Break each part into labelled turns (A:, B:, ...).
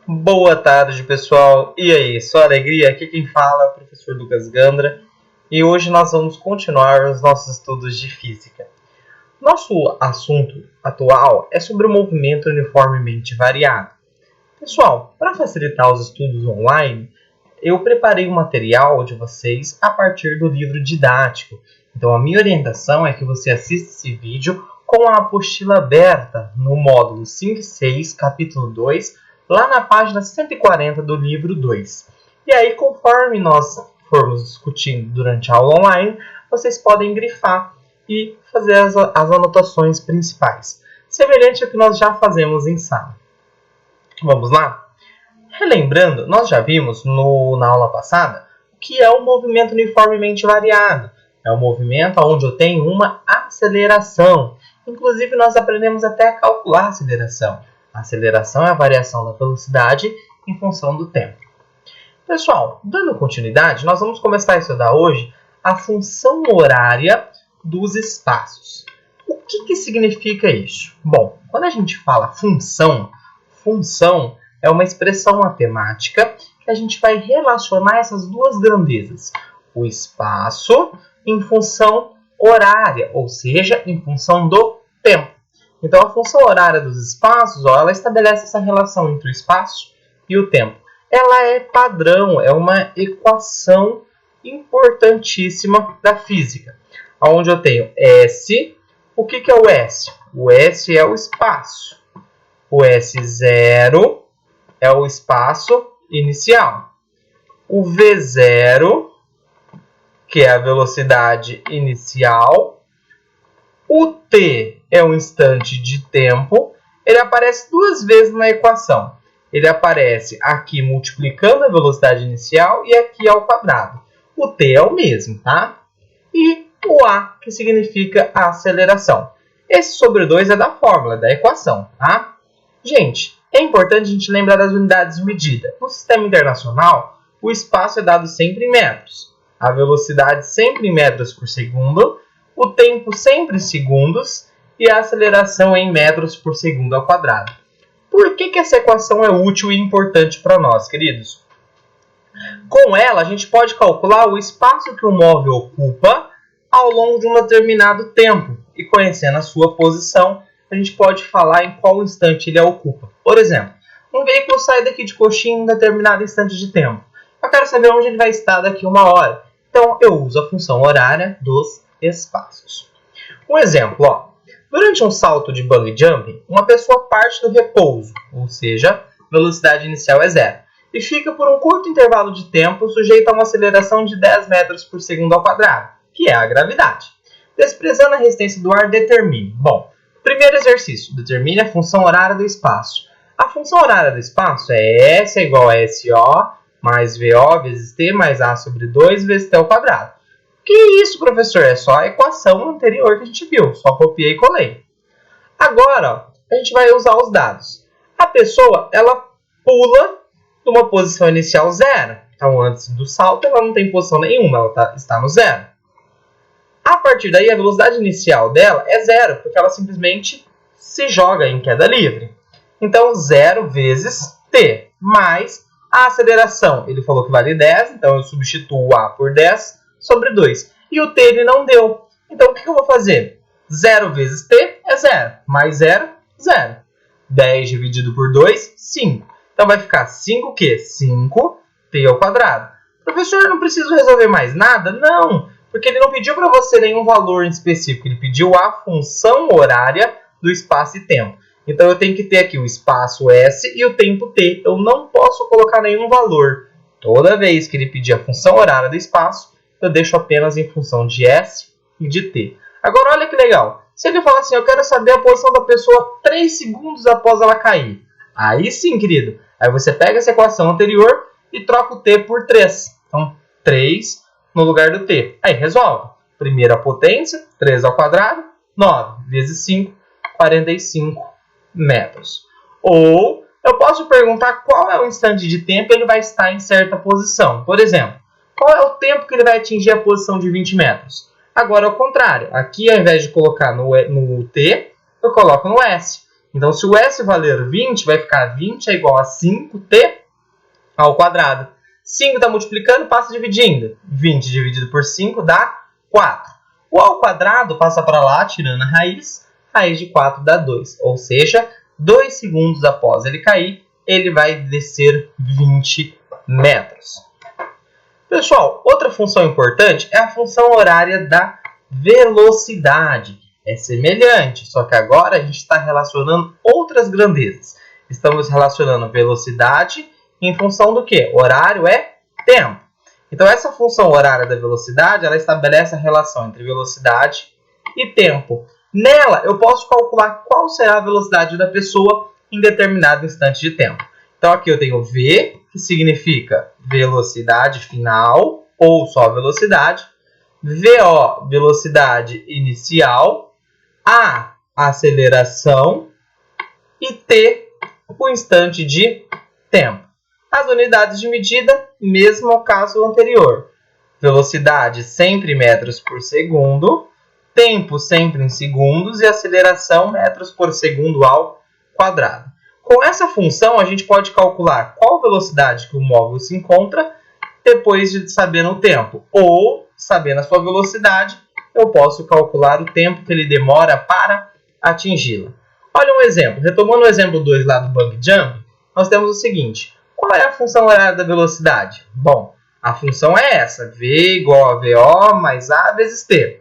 A: Boa tarde, pessoal. E aí, só alegria? Aqui quem fala é o professor Lucas Gandra e hoje nós vamos continuar os nossos estudos de física. Nosso assunto atual é sobre o movimento uniformemente variado. Pessoal, para facilitar os estudos online, eu preparei um material de vocês a partir do livro didático. Então, a minha orientação é que você assista esse vídeo com a apostila aberta no módulo 5 e 6, capítulo 2, lá na página 140 do livro 2. E aí, conforme nós formos discutindo durante a aula online, vocês podem grifar e fazer as anotações principais, semelhante ao que nós já fazemos em sala. Vamos lá? Relembrando, nós já vimos na aula passada o que é o movimento uniformemente variado. É um movimento onde eu tenho uma aceleração. Inclusive, nós aprendemos até a calcular a aceleração. A aceleração é a variação da velocidade em função do tempo. Pessoal, dando continuidade, nós vamos começar a estudar hoje a função horária dos espaços. O que significa isso? Bom, quando a gente fala função é uma expressão matemática que a gente vai relacionar essas duas grandezas. O espaço em função horária, ou seja, em função do tempo. Então, a função horária dos espaços, ela estabelece essa relação entre o espaço e o tempo. Ela é padrão, é uma equação importantíssima da física. Onde eu tenho S. O que é o S? O S é o espaço. O S0 é o espaço inicial. O V0, que é a velocidade inicial. O T é um instante de tempo. Ele aparece duas vezes na equação. Ele aparece aqui multiplicando a velocidade inicial e aqui ao quadrado. O T é o mesmo, tá? E o A, que significa a aceleração. Esse sobre 2 é da fórmula, da equação, tá? Gente, é importante a gente lembrar das unidades de medida. No sistema internacional, o espaço é dado sempre em metros, a velocidade sempre em metros por segundo, o tempo sempre em segundos e a aceleração em metros por segundo ao quadrado. Por que essa equação é útil e importante para nós, queridos? Com ela, a gente pode calcular o espaço que o móvel ocupa ao longo de um determinado tempo. E conhecendo a sua posição, a gente pode falar em qual instante ele a ocupa. Por exemplo, um veículo sai daqui de Coxim em um determinado instante de tempo. Eu quero saber onde ele vai estar daqui a 1 hora. Então, eu uso a função horária dos espaços. Um exemplo, ó. Durante um salto de bungee jumping, uma pessoa parte do repouso, ou seja, velocidade inicial é 0, e fica por um curto intervalo de tempo sujeita a uma aceleração de 10 metros por segundo ao quadrado, que é a gravidade. Desprezando a resistência do ar, determine. Bom, primeiro exercício, determine a função horária do espaço. A função horária do espaço é S é igual a SO mais VO vezes T mais A sobre 2 vezes T ao quadrado. Que isso, professor? É só a equação anterior que a gente viu. Só copiei e colei. Agora, ó, a gente vai usar os dados. A pessoa, ela pula de uma posição inicial 0. Então, antes do salto, ela não tem posição nenhuma. Ela está no 0. A partir daí, a velocidade inicial dela é 0, porque ela simplesmente se joga em queda livre. Então, 0 vezes t, mais a aceleração. Ele falou que vale 10, então eu substituo o a por 10 sobre 2. E o t ele não deu. Então, o que eu vou fazer? 0 vezes t é 0, mais 0, 0. 10 dividido por 2, 5. Então, vai ficar 5 o quê? 5t ao quadrado. Professor, eu não preciso resolver mais nada? Não, porque ele não pediu para você nenhum valor em específico. Ele pediu a função horária do espaço e tempo. Então, eu tenho que ter aqui o espaço S e o tempo T. Eu não posso colocar nenhum valor. Toda vez que ele pedir a função horária do espaço, eu deixo apenas em função de S e de T. Agora, olha que legal. Se ele falar assim, eu quero saber a posição da pessoa 3 segundos após ela cair. Aí sim, querido. Aí você pega essa equação anterior e troca o T por 3. Então, 3 no lugar do T. Aí resolve. Primeira potência, 3 ao quadrado, 9 vezes 5, 45 metros. Ou eu posso perguntar qual é o instante de tempo ele vai estar em certa posição. Por exemplo, qual é o tempo que ele vai atingir a posição de 20 metros? Agora, ao contrário. Aqui, ao invés de colocar no T, eu coloco no S. Então, se o S valer 20, vai ficar 20 é igual a 5t ao quadrado. 5 está multiplicando, passa dividindo. 20 dividido por 5 dá 4. O ao quadrado passa para lá, tirando a raiz. Raiz de 4 dá 2. Ou seja, 2 segundos após ele cair, ele vai descer 20 metros. Pessoal, outra função importante é a função horária da velocidade. É semelhante, só que agora a gente está relacionando outras grandezas. Estamos relacionando velocidade em função do quê? Horário é tempo. Então, essa função horária da velocidade, ela estabelece a relação entre velocidade e tempo. Nela, eu posso calcular qual será a velocidade da pessoa em determinado instante de tempo. Então, aqui eu tenho V, que significa velocidade final, ou só velocidade. VO, velocidade inicial. A, aceleração. E T, o instante de tempo. As unidades de medida, mesmo ao caso anterior. Velocidade sempre em metros por segundo. Tempo sempre em segundos. E aceleração metros por segundo ao quadrado. Com essa função, a gente pode calcular qual velocidade que o móvel se encontra depois de saber o tempo. Ou, sabendo a sua velocidade, eu posso calcular o tempo que ele demora para atingi-la. Olha um exemplo. Retomando o exemplo 2 lá do bungee jump, nós temos o seguinte. Qual é a função horária da velocidade? Bom, a função é essa. V igual a VO mais A vezes T.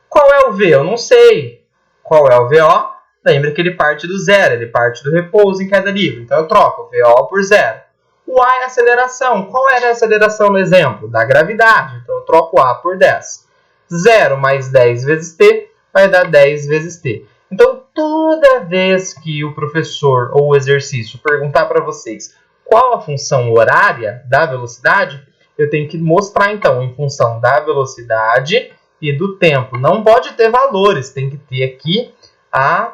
A: Qual é o V? Eu não sei. Qual é o VO? Lembra que ele parte do zero, ele parte do repouso em queda livre. Então eu troco o VO por zero. O A é a aceleração. Qual era a aceleração no exemplo? Da gravidade. Então eu troco o A por 10. 0 mais 10 vezes T vai dar 10 vezes T. Então toda vez que o professor ou o exercício perguntar para vocês qual a função horária da velocidade, eu tenho que mostrar então em função da velocidade e do tempo. Não pode ter valores, tem que ter aqui as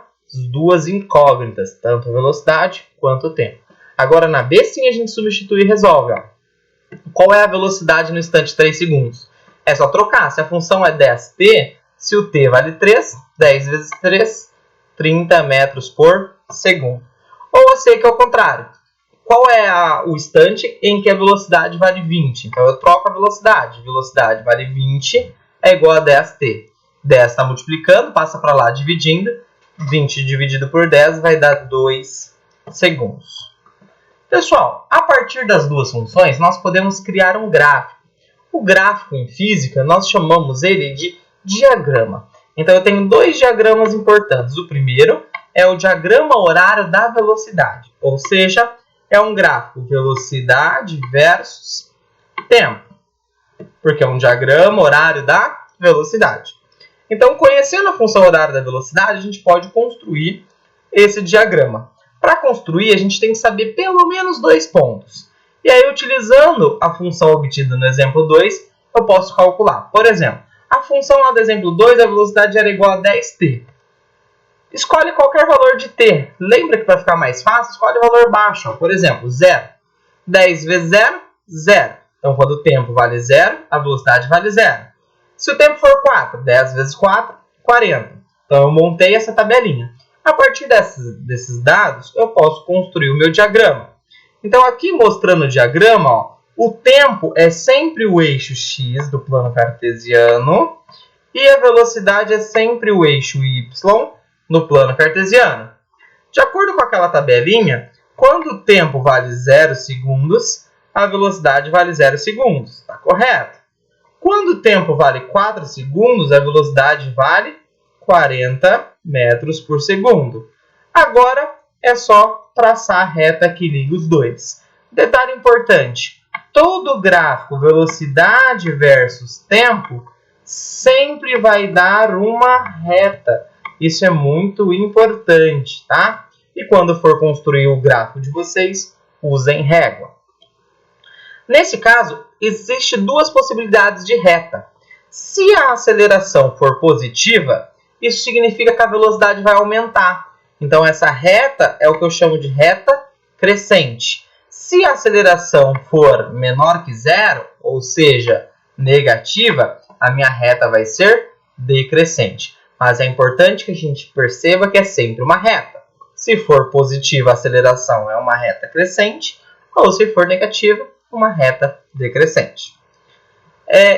A: duas incógnitas, tanto a velocidade quanto o tempo. Agora na B sim a gente substitui e resolve. Ó. Qual é a velocidade no instante 3 segundos? É só trocar. Se a função é 10t, se o t vale 3, 10 vezes 3, 30 metros por segundo. Ou eu sei que é o contrário. Qual é o instante em que a velocidade vale 20? Então eu troco a velocidade. Velocidade vale 20 é igual a 10t. 10 está multiplicando, passa para lá dividindo. 20 dividido por 10 vai dar 2 segundos. Pessoal, a partir das duas funções, nós podemos criar um gráfico. O gráfico em física, nós chamamos ele de diagrama. Então eu tenho dois diagramas importantes. O primeiro é o diagrama horário da velocidade. Ou seja, é um gráfico velocidade versus tempo. Porque é um diagrama horário da velocidade. Então, conhecendo a função horária da velocidade, a gente pode construir esse diagrama. Para construir, a gente tem que saber pelo menos 2 pontos. E aí, utilizando a função obtida no exemplo 2, eu posso calcular. Por exemplo, a função lá do exemplo 2, a velocidade era igual a 10t. Escolhe qualquer valor de t. Lembra que para ficar mais fácil, escolhe o valor baixo. Ó. Por exemplo, 0. 10 vezes 0, 0. Então, quando o tempo vale 0, a velocidade vale 0. Se o tempo for 4, 10 vezes 4, 40. Então, eu montei essa tabelinha. A partir desses dados, eu posso construir o meu diagrama. Então, aqui mostrando o diagrama, ó, o tempo é sempre o eixo x do plano cartesiano e a velocidade é sempre o eixo y no plano cartesiano. De acordo com aquela tabelinha, quando o tempo vale 0 segundos, a velocidade vale 0 segundos. Está correto? Quando o tempo vale 4 segundos, a velocidade vale 40 metros por segundo. Agora é só traçar a reta que liga os dois. Detalhe importante, todo gráfico velocidade versus tempo sempre vai dar uma reta. Isso é muito importante, tá? E quando for construir o gráfico de vocês, usem régua. Nesse caso, existem duas possibilidades de reta. Se a aceleração for positiva, isso significa que a velocidade vai aumentar. Então, essa reta é o que eu chamo de reta crescente. Se a aceleração for menor que zero, ou seja, negativa, a minha reta vai ser decrescente. Mas é importante que a gente perceba que é sempre uma reta. Se for positiva, a aceleração é uma reta crescente, ou se for negativa, uma reta decrescente.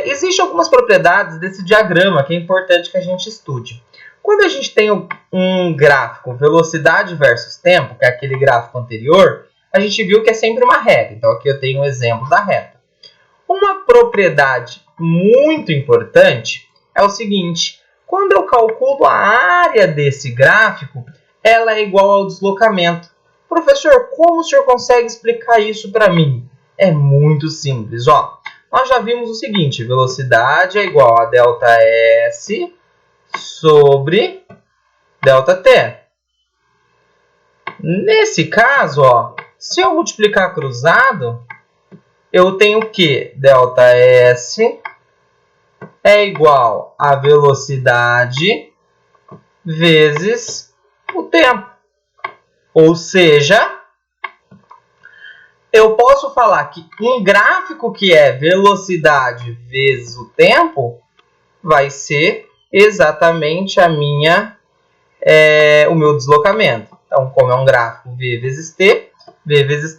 A: Existem algumas propriedades desse diagrama que é importante que a gente estude. Quando a gente tem um gráfico velocidade versus tempo, que é aquele gráfico anterior, a gente viu que é sempre uma reta. Então aqui eu tenho um exemplo da reta. Uma propriedade muito importante é o seguinte: quando eu calculo a área desse gráfico, ela é igual ao deslocamento. Professor, como o senhor consegue explicar isso para mim? É muito simples. Nós já vimos o seguinte: velocidade é igual a ΔS sobre ΔT. Nesse caso, se eu multiplicar cruzado, eu tenho que ΔS é igual a velocidade vezes o tempo. Ou seja, eu posso falar que um gráfico que é velocidade vezes o tempo vai ser exatamente o meu deslocamento. Então, como é um gráfico V vezes T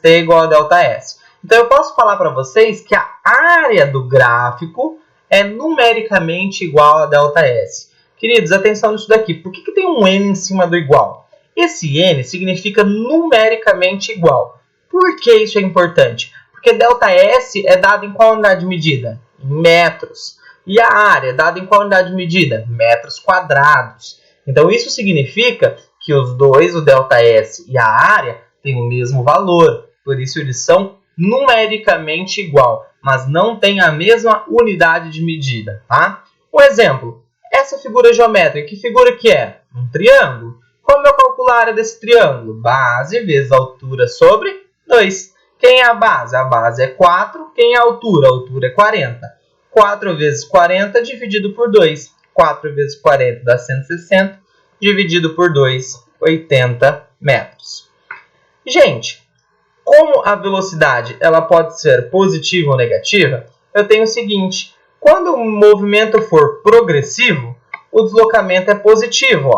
A: é igual a ΔS. Então, eu posso falar para vocês que a área do gráfico é numericamente igual a ΔS. Queridos, atenção nisso daqui. Por que tem um N em cima do igual? Esse N significa numericamente igual. Por que isso é importante? Porque ΔS é dado em qual unidade de medida? Em metros. E a área é dada em qual unidade de medida? Metros quadrados. Então, isso significa que os dois, o ΔS e a área, têm o mesmo valor. Por isso, eles são numericamente igual, mas não têm a mesma unidade de medida. Tá? Um exemplo. Essa figura geométrica, que figura que é? Um triângulo. Como eu calculo a área desse triângulo? Base vezes altura sobre 2. Quem é a base? A base é 4. Quem é a altura? A altura é 40. 4 vezes 40 dividido por 2. 4 vezes 40 dá 160. Dividido por 2, 80 metros. Gente, como a velocidade ela pode ser positiva ou negativa, eu tenho o seguinte: quando o movimento for progressivo, o deslocamento é positivo.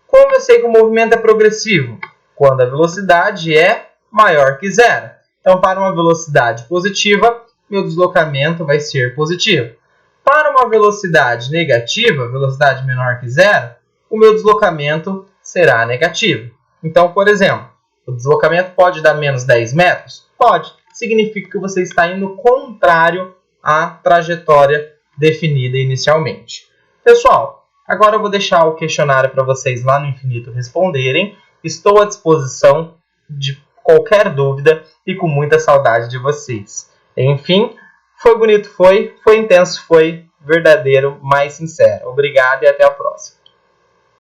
A: Como eu sei que o movimento é progressivo? Quando a velocidade é maior que zero. Então, para uma velocidade positiva, meu deslocamento vai ser positivo. Para uma velocidade negativa, velocidade menor que zero, o meu deslocamento será negativo. Então, por exemplo, o deslocamento pode dar menos 10 metros? Pode. Significa que você está indo contrário à trajetória definida inicialmente. Pessoal, agora eu vou deixar o questionário para vocês lá no Infinito responderem. Estou à disposição de qualquer dúvida e com muita saudade de vocês. Enfim, foi bonito, foi intenso, foi verdadeiro, mais sincero. Obrigado e até a próxima.